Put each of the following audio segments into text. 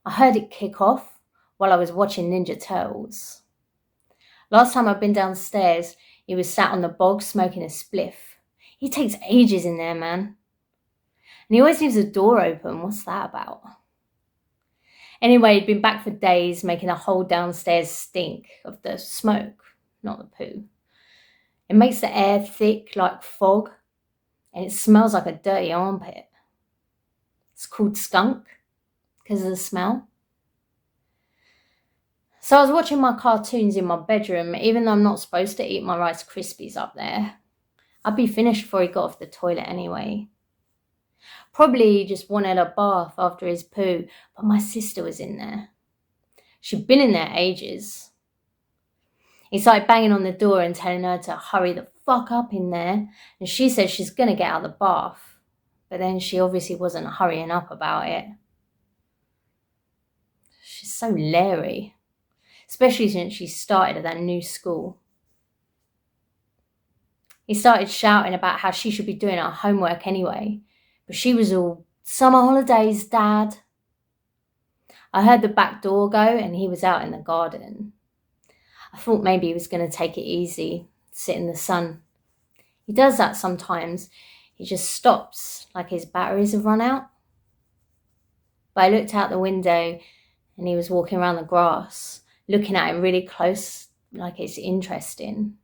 I heard it kick off while I was watching Ninja Turtles. Last time I'd been downstairs, he was sat on the bog smoking a spliff. He takes ages in there, man. And he always leaves the door open. What's that about? Anyway, he'd been back for days, making the whole downstairs stink of the smoke, not the poo. It makes the air thick like fog, and it smells like a dirty armpit. It's called skunk because of the smell. So I was watching my cartoons in my bedroom, even though I'm not supposed to eat my Rice Krispies up there. I'd be finished before he got off the toilet anyway. Probably he just wanted a bath after his poo, but my sister was in there. She'd been in there ages. He started banging on the door and telling her to hurry the fuck up in there, and she said she's going to get out of the bath. But then she obviously wasn't hurrying up about it. She's so leery, especially since she started at that new school. He started shouting about how she should be doing her homework anyway, but she was all, "Summer holidays, Dad." I heard the back door go and he was out in the garden. I thought maybe he was going to take it easy, sit in the sun. He does that sometimes. He just stops, like his batteries have run out. But I looked out the window and he was walking around the grass, looking at it really close, like it's interesting.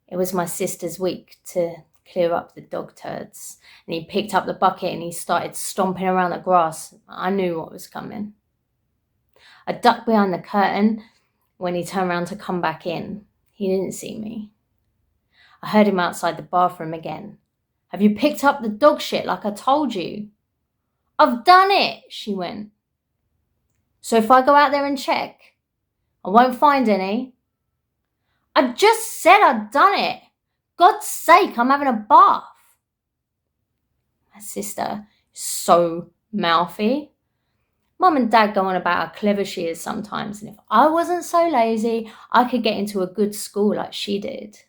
It was my sister's week to clear up the dog turds, and he picked up the bucket and he started stomping around the grass. I knew what was coming. I ducked behind the curtain when he turned around to come back in. He didn't see me. I heard him outside the bathroom again. "Have you picked up the dog shit like I told you?" "I've done it," she went. "So if I go out there and check, I won't find any?" "I just said I'd done it. God's sake, I'm having a bath." My sister is so mouthy. Mum and Dad go on about how clever she is sometimes, and if I wasn't so lazy, I could get into a good school like she did.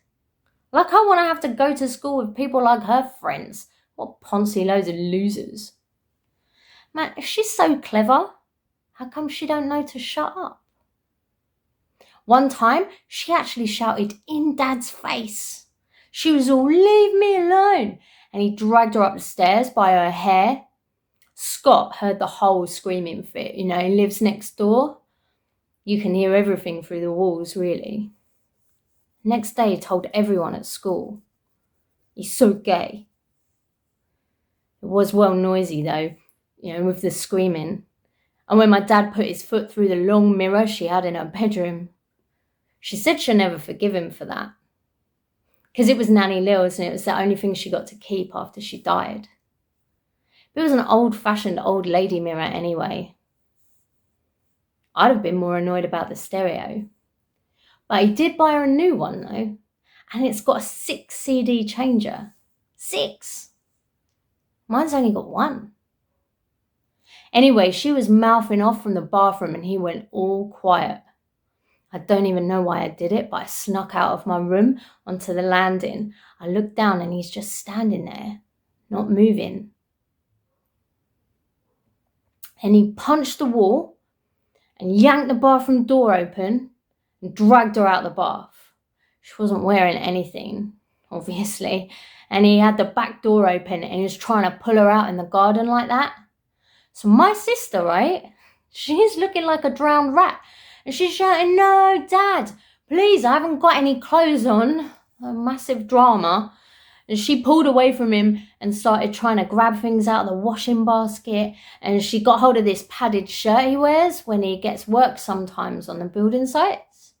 Like I want to have to go to school with people like her friends. What poncy loads of losers. Man, if she's so clever, how come she don't know to shut up? One time, she actually shouted in Dad's face. She was all, "Leave me alone," and he dragged her up the stairs by her hair. Scott heard the whole screaming fit. He lives next door. You can hear everything through the walls, really. Next day, he told everyone at school. He's so gay. It was well noisy, though, with the screaming. And when my dad put his foot through the long mirror she had in her bedroom, she said she'll never forgive him for that. Because it was Nanny Lil's and it was the only thing she got to keep after she died. It was an old-fashioned old lady mirror anyway. I'd have been more annoyed about the stereo. But he did buy her a new one though, and it's got a 6 CD changer. 6! Mine's only got 1. Anyway, she was mouthing off from the bathroom and he went all quiet. I don't even know why I did it, but I snuck out of my room onto the landing. I looked down and he's just standing there, not moving. And he punched the wall and yanked the bathroom door open and dragged her out the bath. She wasn't wearing anything, obviously, and he had the back door open and he was trying to pull her out in the garden like that. So my sister, right, she's looking like a drowned rat. And she's shouting, "No, Dad, please, I haven't got any clothes on." A massive drama. And she pulled away from him and started trying to grab things out of the washing basket. And she got hold of this padded shirt he wears when he gets work sometimes on the building sites.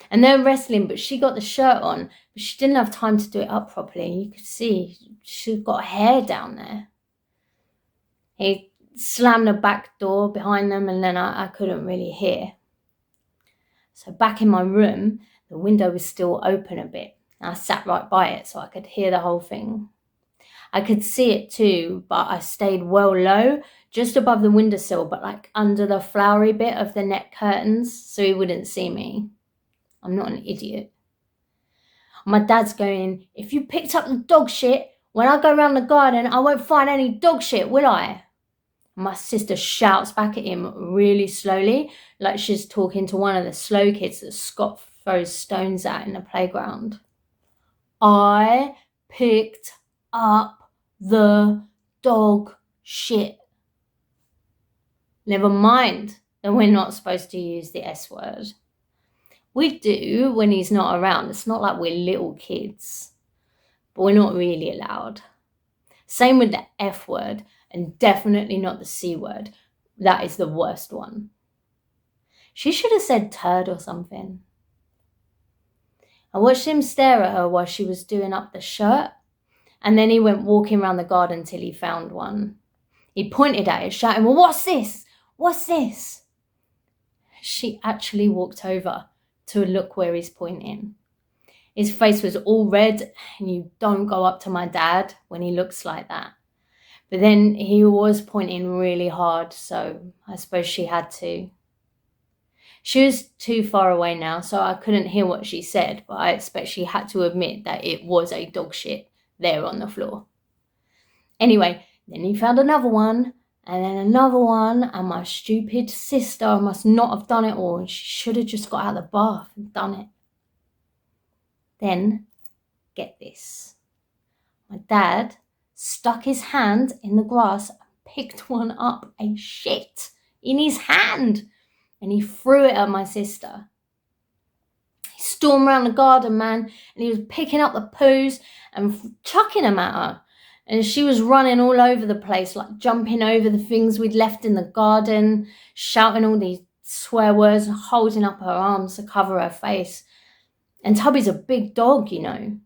And they're wrestling, but she got the shirt on, but she didn't have time to do it up properly. You could see she's got hair down there. He slammed the back door behind them and then I couldn't really hear. So back in my room, the window was still open a bit. I sat right by it so I could hear the whole thing. I could see it too, but I stayed well low, just above the windowsill, but like under the flowery bit of the net curtains, so he wouldn't see me. I'm not an idiot. My dad's going, "If you picked up the dog shit, when I go round the garden, I won't find any dog shit, will I?" My sister shouts back at him really slowly, like she's talking to one of the slow kids that Scott throws stones at in the playground. I picked up the dog shit. Never mind that we're not supposed to use the S word. We do when he's not around. It's not like we're little kids, but we're not really allowed. Same with the F word, and definitely not the C word. That is the worst one. She should have said turd or something. I watched him stare at her while she was doing up the shirt, and then he went walking around the garden till he found one. He pointed at it, shouting, "Well, what's this? What's this?" She actually walked over to look where he's pointing. His face was all red, and you don't go up to my dad when he looks like that. But then he was pointing really hard, so I suppose she had to. She was too far away now, so I couldn't hear what she said, but I expect she had to admit that it was a dog shit there on the floor. Anyway, then he found another one, and then another one, and my stupid sister must not have done it all, and she should have just got out of the bath and done it. Then, get this. My dad stuck his hand in the grass and picked one up, a shit, in his hand, and he threw it at my sister. He stormed around the garden, man, and he was picking up the poos and chucking them at her. And she was running all over the place, like jumping over the things we'd left in the garden, shouting all these swear words and holding up her arms to cover her face. And Tubby's a big dog, you know,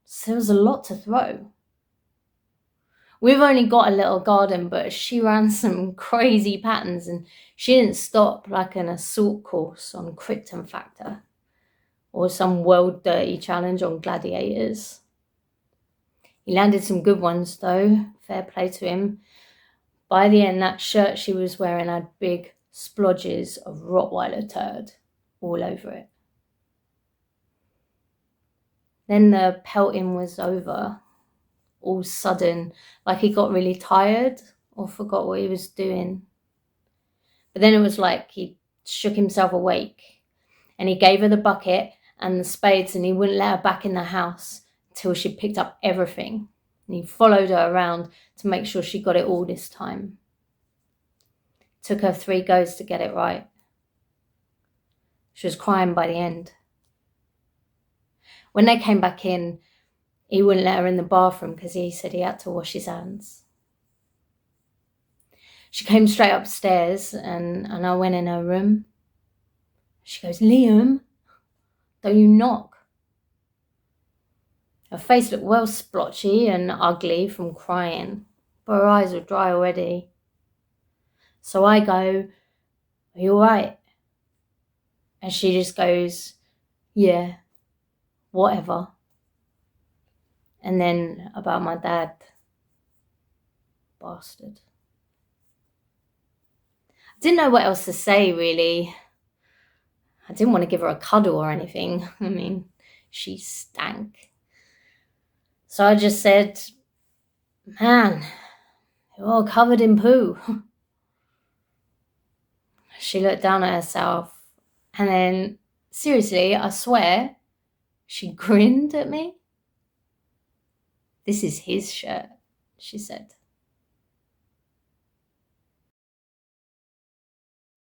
so there was a lot to throw. We've only got a little garden, but she ran some crazy patterns and she didn't stop like an assault course on Krypton Factor or some World Dirty Challenge on Gladiators. He landed some good ones though, fair play to him. By the end, that shirt she was wearing had big splodges of Rottweiler turd all over it. Then the pelting was over, all sudden, like he got really tired or forgot what he was doing. But then it was like he shook himself awake and he gave her the bucket and the spades and he wouldn't let her back in the house until she picked up everything. And he followed her around to make sure she got it all this time. It took her 3 goes to get it right. She was crying by the end. When they came back in, he wouldn't let her in the bathroom because he said he had to wash his hands. She came straight upstairs and I went in her room. She goes, "Liam, don't you knock?" Her face looked well splotchy and ugly from crying, but her eyes were dry already. So I go, "Are you all right?" And she just goes, "Yeah, whatever." And then about my dad, bastard. I didn't know what else to say, really. I didn't want to give her a cuddle or anything. I mean, she stank. So I just said, "Man, you're all covered in poo." She looked down at herself and then, seriously, I swear, she grinned at me. "This is his shirt," she said.